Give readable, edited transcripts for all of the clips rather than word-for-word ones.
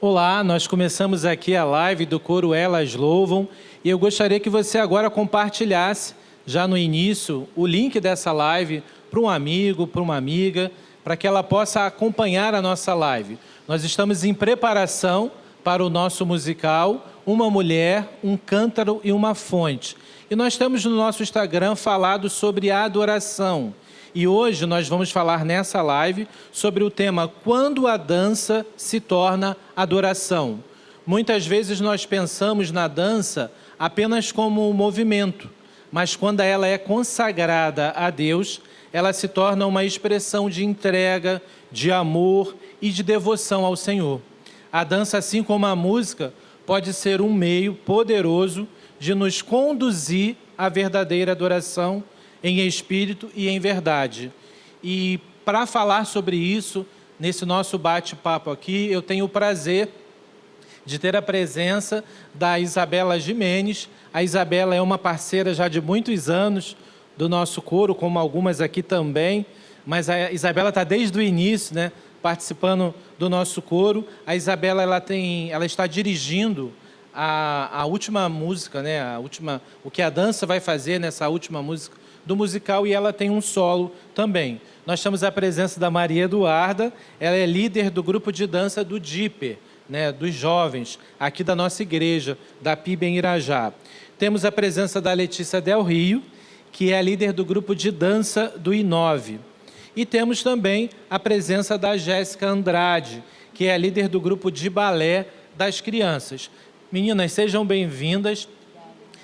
Olá, nós começamos aqui a live do coro Elas Louvam e eu gostaria que você agora compartilhasse, já no início, o link dessa live para um amigo, para uma amiga, para que ela possa acompanhar a nossa live. Nós estamos em preparação para o nosso musical Uma Mulher, um Cântaro e uma Fonte. E nós temos no nosso Instagram falado sobre a adoração. E hoje nós vamos falar nessa live sobre o tema Quando a dança se torna adoração. Muitas vezes nós pensamos na dança apenas como um movimento, mas quando ela é consagrada a Deus, ela se torna uma expressão de entrega, de amor e de devoção ao Senhor. A dança, assim como a música, pode ser um meio poderoso de nos conduzir à verdadeira adoração em espírito e em verdade. E para falar sobre isso, nesse nosso bate-papo aqui, eu tenho o prazer de ter a presença da Isabela Gimenez. A Isabela é uma parceira já de muitos anos do nosso coro, como algumas aqui também, mas a Isabela está desde o início, né, participando do nosso coro. A Isabela ela está dirigindo a última música, né, o que a dança vai fazer nessa última música do musical, e ela tem um solo também. Nós temos a presença da Maria Eduarda, ela é líder do grupo de dança do DIPER, né, dos jovens, aqui da nossa igreja, da PIB em Irajá. Temos a presença da Letícia Del Rio, que é a líder do grupo de dança do I9. E temos também a presença da Jéssica Andrade, que é a líder do grupo de balé das crianças. Meninas, sejam bem-vindas.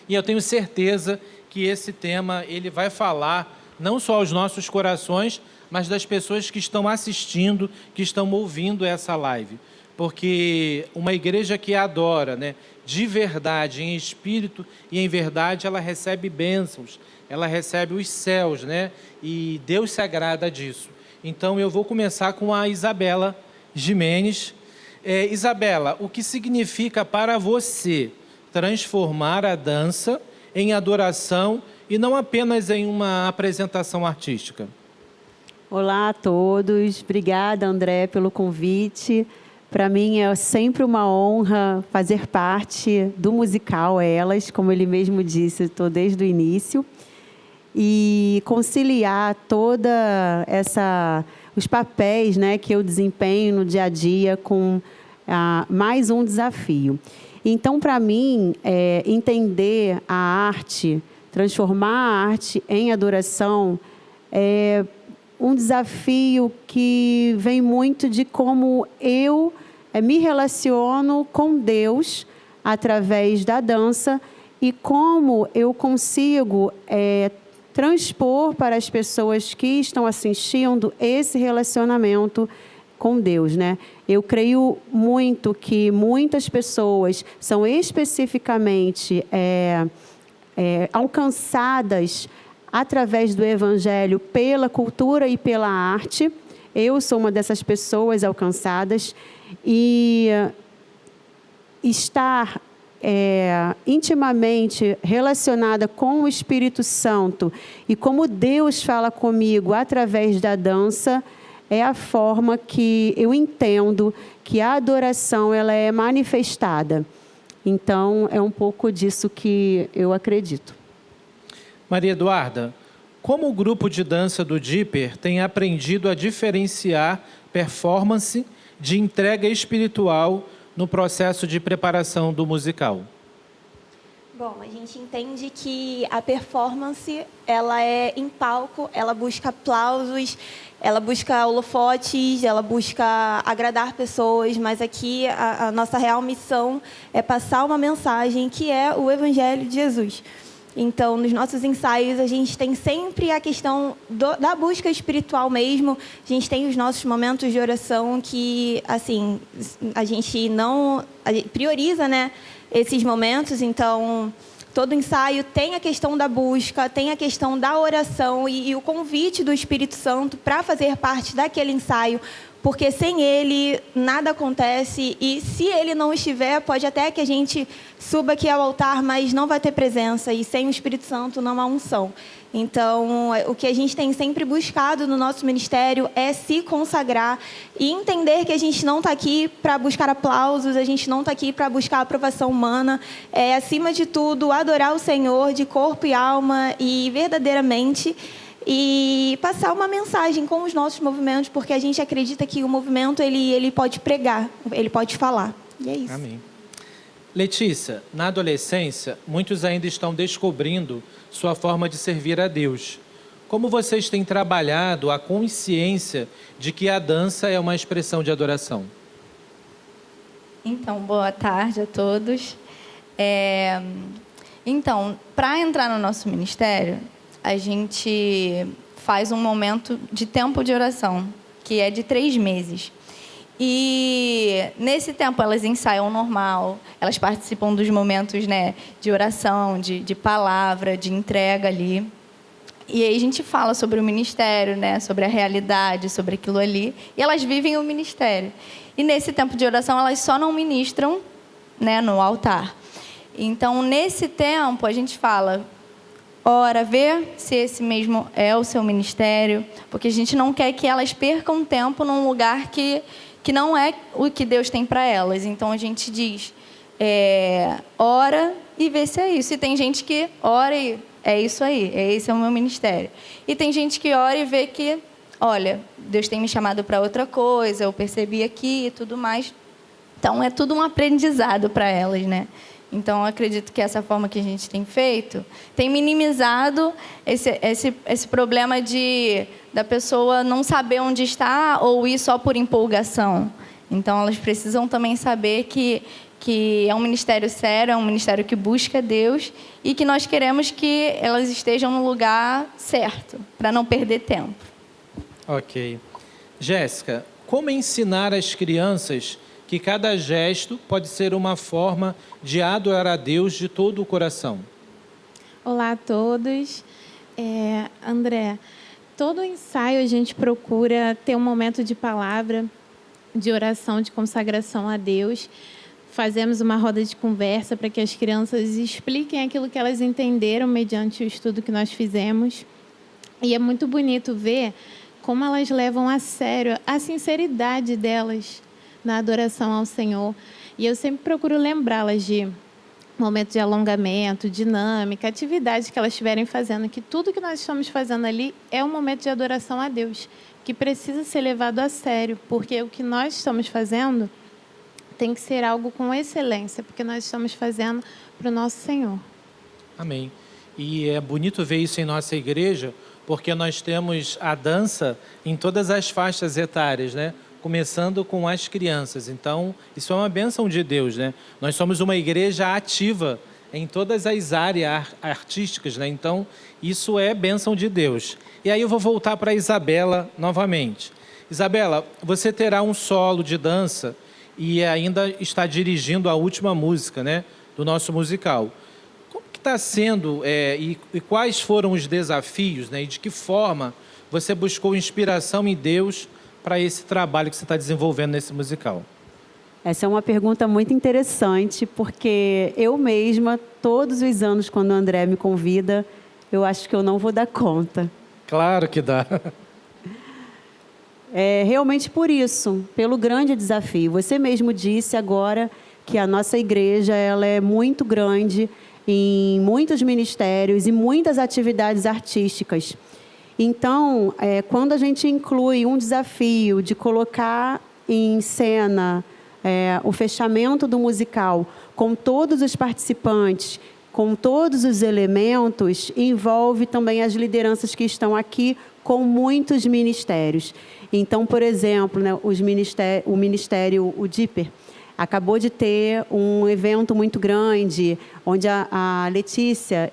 E eu tenho certeza que esse tema ele vai falar não só aos nossos corações, mas das pessoas que estão assistindo, que estão ouvindo essa live. Porque uma igreja que adora, né, de verdade, em espírito e em verdade, ela recebe bênçãos, ela recebe os céus, né? E Deus se agrada disso. Então eu vou começar com a Isabela Gimenez. Isabela, o que significa para você transformar a dança em adoração e não apenas em uma apresentação artística? Olá a todos, obrigada André pelo convite. Para mim é sempre uma honra fazer parte do musical Elas, como ele mesmo disse, estou desde o início. E conciliar toda os papéis, né, que eu desempenho no dia a dia com mais um desafio. Então, para mim, entender a arte, transformar a arte em adoração, é um desafio que vem muito de como eu me relaciono com Deus através da dança e como eu consigo transpor para as pessoas que estão assistindo esse relacionamento com Deus, né? Eu creio muito que muitas pessoas são especificamente alcançadas através do Evangelho pela cultura e pela arte. Eu sou uma dessas pessoas alcançadas e estar intimamente relacionada com o Espírito Santo e como Deus fala comigo através da dança é a forma que eu entendo que a adoração ela é manifestada. Então, é um pouco disso que eu acredito. Maria Eduarda, como o grupo de dança do DIPER tem aprendido a diferenciar performance de entrega espiritual no processo de preparação do musical? Bom, a gente entende que a performance, ela é em palco, ela busca aplausos, ela busca holofotes, ela busca agradar pessoas, mas aqui a nossa real missão é passar uma mensagem que é o Evangelho de Jesus. Então, nos nossos ensaios, a gente tem sempre a questão da busca espiritual mesmo. A gente tem os nossos momentos de oração que, assim, a gente prioriza, né, esses momentos. Então, todo ensaio tem a questão da busca, tem a questão da oração e o convite do Espírito Santo para fazer parte daquele ensaio porque sem ele nada acontece, e se ele não estiver, pode até que a gente suba aqui ao altar, mas não vai ter presença, e sem o Espírito Santo não há unção. Então, o que a gente tem sempre buscado no nosso ministério é se consagrar e entender que a gente não está aqui para buscar aplausos, a gente não está aqui para buscar aprovação humana, é, acima de tudo, adorar o Senhor de corpo e alma e verdadeiramente, e passar uma mensagem com os nossos movimentos, porque a gente acredita que o movimento ele pode pregar, ele pode falar. E é isso. Amém. Letícia, na adolescência, muitos ainda estão descobrindo sua forma de servir a Deus. Como vocês têm trabalhado a consciência de que a dança é uma expressão de adoração? Então, boa tarde a todos. Então, para entrar no nosso ministério, a gente faz um momento de tempo de oração, que é de 3 meses. E nesse tempo elas ensaiam normal, elas participam dos momentos, né, de oração, de palavra, de entrega ali. E aí a gente fala sobre o ministério, né, sobre a realidade, sobre aquilo ali. E elas vivem o ministério. E nesse tempo de oração elas só não ministram, né, no altar. Então, nesse tempo, a gente fala, ora, vê se esse mesmo é o seu ministério, porque a gente não quer que elas percam tempo num lugar que não é o que Deus tem para elas. Então, a gente diz, ora e vê se é isso. E tem gente que ora e é isso aí, esse é o meu ministério. E tem gente que ora e vê que, olha, Deus tem me chamado para outra coisa, eu percebi aqui e tudo mais. Então, é tudo um aprendizado para elas, né? Então, eu acredito que essa forma que a gente tem feito tem minimizado esse problema da pessoa não saber onde está ou ir só por empolgação. Então, elas precisam também saber que é um ministério sério, é um ministério que busca Deus e que nós queremos que elas estejam no lugar certo, para não perder tempo. Ok. Jéssica, como ensinar as crianças que cada gesto pode ser uma forma de adorar a Deus de todo o coração? Olá a todos. André, todo ensaio a gente procura ter um momento de palavra, de oração, de consagração a Deus. Fazemos uma roda de conversa para que as crianças expliquem aquilo que elas entenderam mediante o estudo que nós fizemos. E é muito bonito ver como elas levam a sério a sinceridade delas na adoração ao Senhor. E eu sempre procuro lembrá-las de momento de alongamento, dinâmica, atividade que elas estiverem fazendo, que tudo que nós estamos fazendo ali é um momento de adoração a Deus, que precisa ser levado a sério, porque o que nós estamos fazendo tem que ser algo com excelência, porque nós estamos fazendo para o nosso Senhor. Amém. E é bonito ver isso em nossa igreja, porque nós temos a dança em todas as faixas etárias, né? Começando com as crianças. Então, isso é uma bênção de Deus, né? Nós somos uma igreja ativa em todas as áreas artísticas, né? Então, isso é bênção de Deus. E aí eu vou voltar para a Isabela novamente. Isabela, você terá um solo de dança e ainda está dirigindo a última música, né, do nosso musical. Como que está sendo e quais foram os desafios, né, e de que forma você buscou inspiração em Deus para esse trabalho que você está desenvolvendo nesse musical? Essa é uma pergunta muito interessante, porque eu mesma, todos os anos, quando o André me convida, eu acho que eu não vou dar conta. Claro que dá. É realmente por isso, pelo grande desafio. Você mesmo disse agora que a nossa igreja ela é muito grande em muitos ministérios e muitas atividades artísticas. Então, quando a gente inclui um desafio de colocar em cena o fechamento do musical com todos os participantes, com todos os elementos, envolve também as lideranças que estão aqui com muitos ministérios. Então, por exemplo, né, o Ministério, o DIPER, acabou de ter um evento muito grande, onde a Letícia,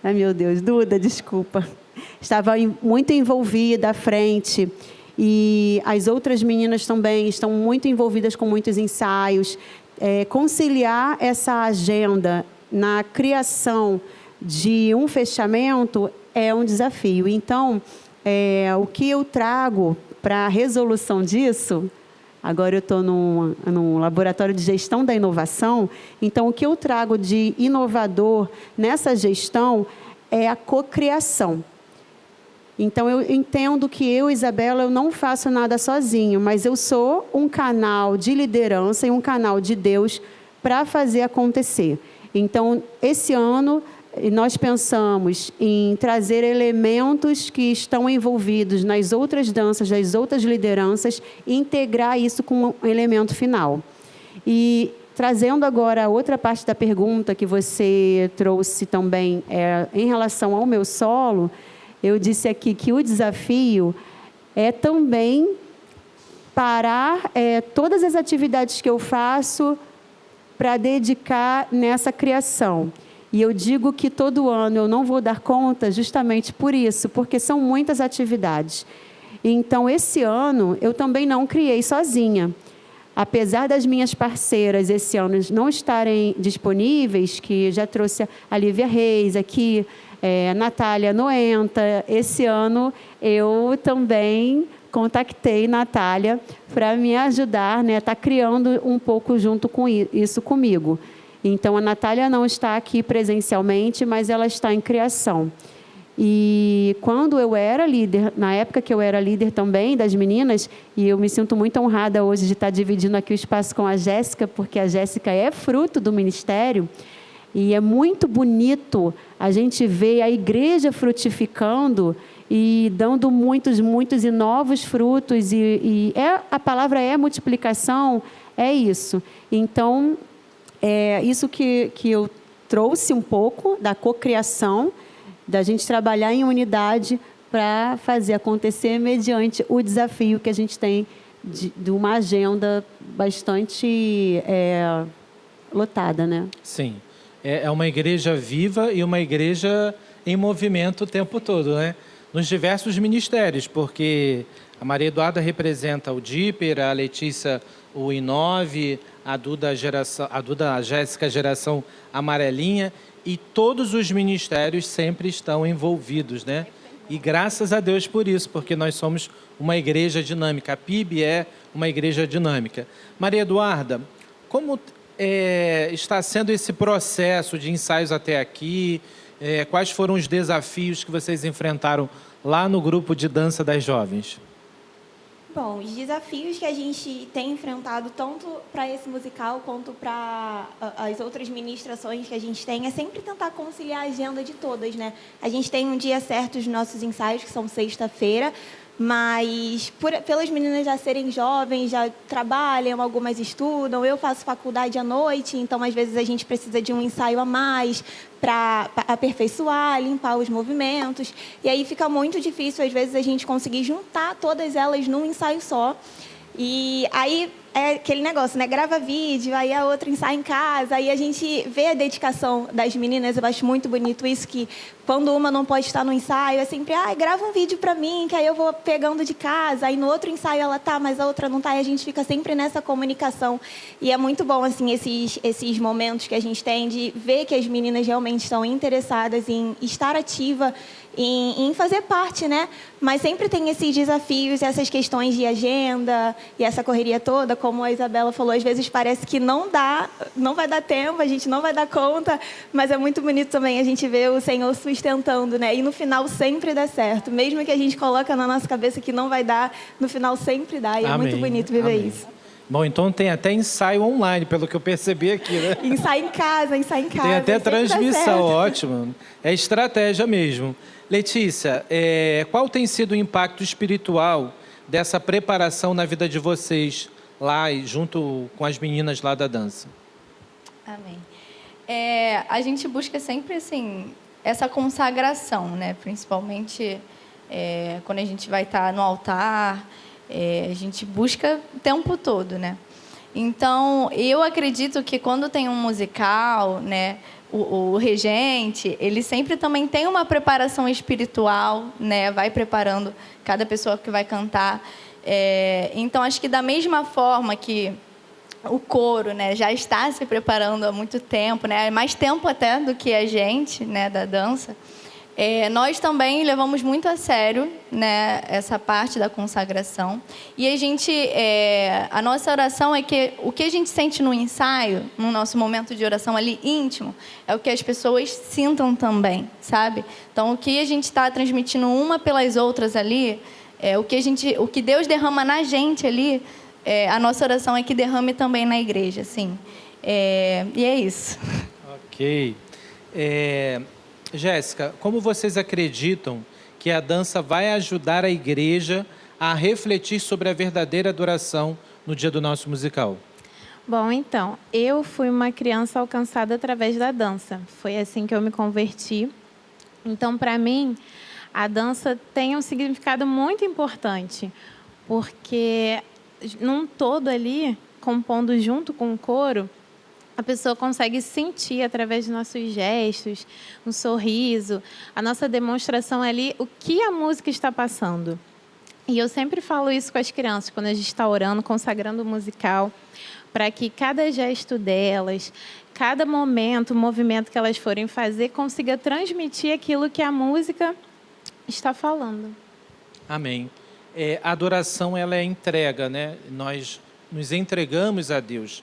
ai meu Deus, Duda, desculpa, estava muito envolvida à frente, e as outras meninas também estão muito envolvidas com muitos ensaios. Conciliar essa agenda na criação de um fechamento é um desafio. Então, o que eu trago para a resolução disso, agora eu estou num laboratório de gestão da inovação, então o que eu trago de inovador nessa gestão é a cocriação. Então, eu entendo que Isabela, eu não faço nada sozinho, mas eu sou um canal de liderança e um canal de Deus para fazer acontecer. Então, esse ano, nós pensamos em trazer elementos que estão envolvidos nas outras danças, das outras lideranças, e integrar isso com um elemento final. E trazendo agora a outra parte da pergunta que você trouxe também, em relação ao meu solo, eu disse aqui que o desafio é também parar todas as atividades que eu faço para dedicar nessa criação. E eu digo que todo ano eu não vou dar conta justamente por isso, porque são muitas atividades. Então, esse ano, eu também não criei sozinha. Apesar das minhas parceiras esse ano não estarem disponíveis, que já trouxe a Lívia Reis aqui, Natália Noenta, esse ano eu também contactei Natália para me ajudar, né, tá criando um pouco junto com isso comigo. Então, a Natália não está aqui presencialmente, mas ela está em criação. E quando eu era líder, na época que eu era líder também das meninas, e eu me sinto muito honrada hoje de estar dividindo aqui o espaço com a Jéssica, porque a Jéssica é fruto do ministério, e é muito bonito a gente ver a igreja frutificando e dando muitos e novos frutos. A palavra é multiplicação, é isso. Então, isso que eu trouxe um pouco da cocriação, da gente trabalhar em unidade para fazer acontecer mediante o desafio que a gente tem de uma agenda bastante lotada, né? Sim. É uma igreja viva e uma igreja em movimento o tempo todo, né? Nos diversos ministérios, porque a Maria Eduarda representa o Díper, a Letícia o I9, a Duda a Jéssica geração amarelinha, e todos os ministérios sempre estão envolvidos, né? E graças a Deus por isso, porque nós somos uma igreja dinâmica. A PIB é uma igreja dinâmica. Maria Eduarda, como está sendo esse processo de ensaios até aqui? Quais foram os desafios que vocês enfrentaram lá no grupo de dança das jovens? Bom, os desafios que a gente tem enfrentado, tanto para esse musical quanto para as outras ministrações que a gente tem, é sempre tentar conciliar a agenda de todas, né? A gente tem um dia certo dos nossos ensaios, que são sexta-feira, mas pelas meninas já serem jovens, já trabalham, algumas estudam, eu faço faculdade à noite, então às vezes a gente precisa de um ensaio a mais para aperfeiçoar, limpar os movimentos, e aí fica muito difícil às vezes a gente conseguir juntar todas elas num ensaio só. E aí é aquele negócio, né? Grava vídeo, aí a outra ensaia em casa, aí a gente vê a dedicação das meninas. Eu acho muito bonito isso, que quando uma não pode estar no ensaio, é sempre, grava um vídeo para mim, que aí eu vou pegando de casa, aí no outro ensaio ela tá, mas a outra não tá, e a gente fica sempre nessa comunicação. E é muito bom, assim, esses momentos que a gente tem de ver que as meninas realmente estão interessadas em estar ativa, em fazer parte, né? Mas sempre tem esses desafios, essas questões de agenda e essa correria toda, como a Isabela falou, às vezes parece que não vai dar tempo, a gente não vai dar conta, mas é muito bonito também a gente ver o Senhor sustentando, né? E no final sempre dá certo, mesmo que a gente coloca na nossa cabeça que não vai dar, no final sempre dá, e é muito bonito viver isso. Bom, então tem até ensaio online, pelo que eu percebi aqui, né? Ensaio em casa. Tem até transmissão, ótimo. É estratégia mesmo. Letícia, qual tem sido o impacto espiritual dessa preparação na vida de vocês lá, junto com as meninas lá da dança? Amém. A gente busca sempre, assim, essa consagração, né? Principalmente quando a gente vai estar no altar, a gente busca o tempo todo, né? Então, eu acredito que quando tem um musical, né, o regente, ele sempre também tem uma preparação espiritual, né? Vai preparando cada pessoa que vai cantar. Então, acho que da mesma forma que o coro, né, já está se preparando há muito tempo, né? Mais tempo até do que a gente, né, da dança. Nós também levamos muito a sério, né, essa parte da consagração. E a nossa oração é que o que a gente sente no ensaio, no nosso momento de oração ali íntimo, é o que as pessoas sintam também, sabe? Então, o que a gente está transmitindo uma pelas outras ali, o que Deus derrama na gente ali, a nossa oração é que derrame também na igreja, assim. E é isso. Ok. Jéssica, como vocês acreditam que a dança vai ajudar a igreja a refletir sobre a verdadeira adoração no dia do nosso musical? Bom, então, eu fui uma criança alcançada através da dança. Foi assim que eu me converti. Então, para mim, a dança tem um significado muito importante, porque num todo ali, compondo junto com o coro, a pessoa consegue sentir através dos nossos gestos, um sorriso, a nossa demonstração ali, o que a música está passando. E eu sempre falo isso com as crianças, quando a gente está orando, consagrando o musical, para que cada gesto delas, cada momento, movimento que elas forem fazer, consiga transmitir aquilo que a música está falando. Amém. A adoração, ela é entrega, né? Nós nos entregamos a Deus.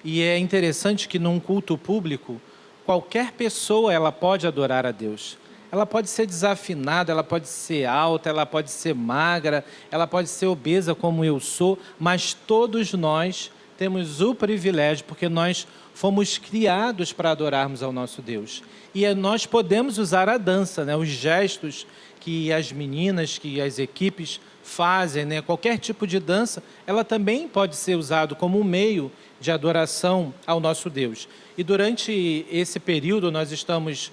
E é interessante que num culto público, qualquer pessoa ela pode adorar a Deus. Ela pode ser desafinada, ela pode ser alta, ela pode ser magra, ela pode ser obesa como eu sou, mas todos nós temos o privilégio, porque nós fomos criados para adorarmos ao nosso Deus. E nós podemos usar a dança, né? Os gestos que as meninas, que as equipes fazem, né? Qualquer tipo de dança, ela também pode ser usado como um meio de adoração ao nosso Deus. E durante esse período nós estamos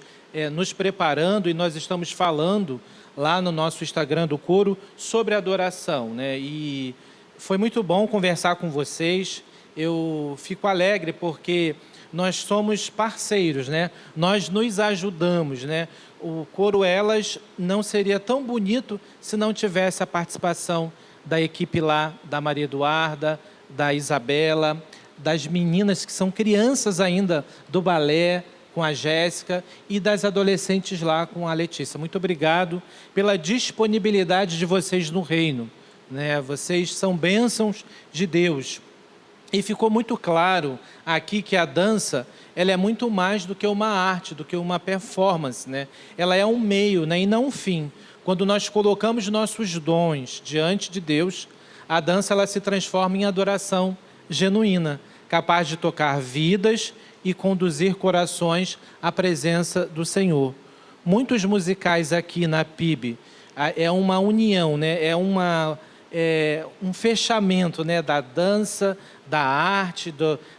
nos preparando e nós estamos falando lá no nosso Instagram do Coro sobre adoração, né? E foi muito bom conversar com vocês. Eu fico alegre porque nós somos parceiros, né? Nós nos ajudamos, né? O Coro Elas não seria tão bonito se não tivesse a participação da equipe lá, da Maria Eduarda, da Isabela, das meninas que são crianças ainda do balé, com a Jéssica, e das adolescentes lá com a Letícia. Muito obrigado pela disponibilidade de vocês no reino, né? Vocês são bênçãos de Deus. E ficou muito claro aqui que a dança, ela é muito mais do que uma arte, do que uma performance, né? Ela é um meio, né? E não um fim. Quando nós colocamos nossos dons diante de Deus, a dança ela se transforma em adoração genuína, capaz de tocar vidas e conduzir corações à presença do Senhor. Muitos musicais aqui na PIB é uma união, né? Um fechamento, né? Da dança, da arte,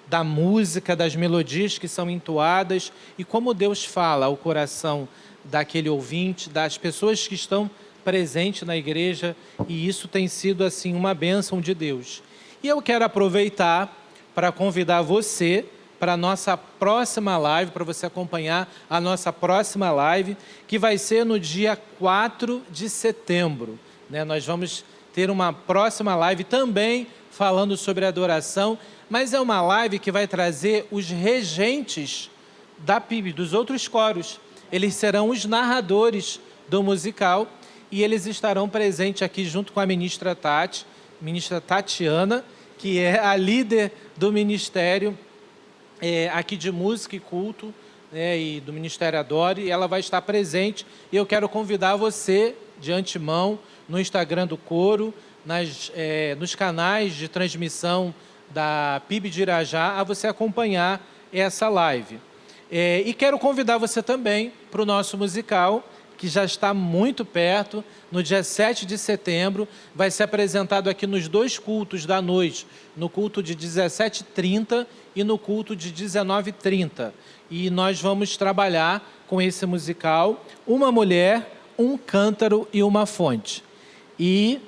da música, das melodias que são entoadas e como Deus fala ao coração daquele ouvinte, das pessoas que estão presentes na igreja, e isso tem sido assim uma bênção de Deus. E eu quero aproveitar para convidar você para a nossa próxima live, para você acompanhar a nossa próxima live, que vai ser no dia 4 de setembro. Né? Nós vamos ter uma próxima live também falando sobre adoração, mas é uma live que vai trazer os regentes da PIB, dos outros coros. Eles serão os narradores do musical e eles estarão presentes aqui junto com a ministra Tatiana, que é a líder do ministério aqui de música e culto, né, e do Ministério Adore, e ela vai estar presente. E eu quero convidar você, de antemão, no Instagram do Coro, nos canais de transmissão da PIB de Irajá, a você acompanhar essa live. E quero convidar você também para o nosso musical, que já está muito perto, no dia 7 de setembro, vai ser apresentado aqui nos 2 cultos da noite, no culto de 17h30 e no culto de 19h30. E nós vamos trabalhar com esse musical, Uma Mulher, um Cântaro e uma Fonte. E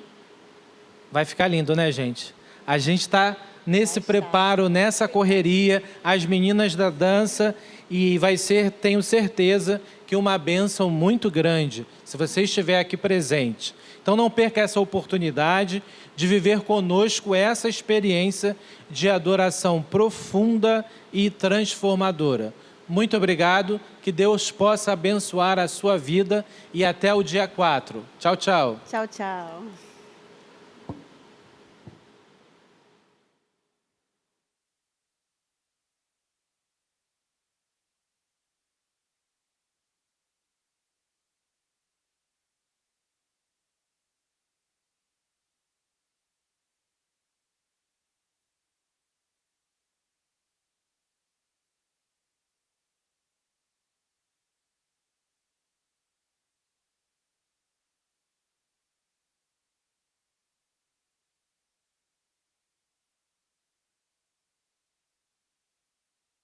vai ficar lindo, né, gente? A gente está nesse preparo, nessa correria, as meninas da dança, e vai ser, tenho certeza, que uma bênção muito grande, se você estiver aqui presente. Então não perca essa oportunidade de viver conosco essa experiência de adoração profunda e transformadora. muito obrigado. Que Deus possa abençoar a sua vida e até o dia 4. Tchau, tchau. Tchau, tchau.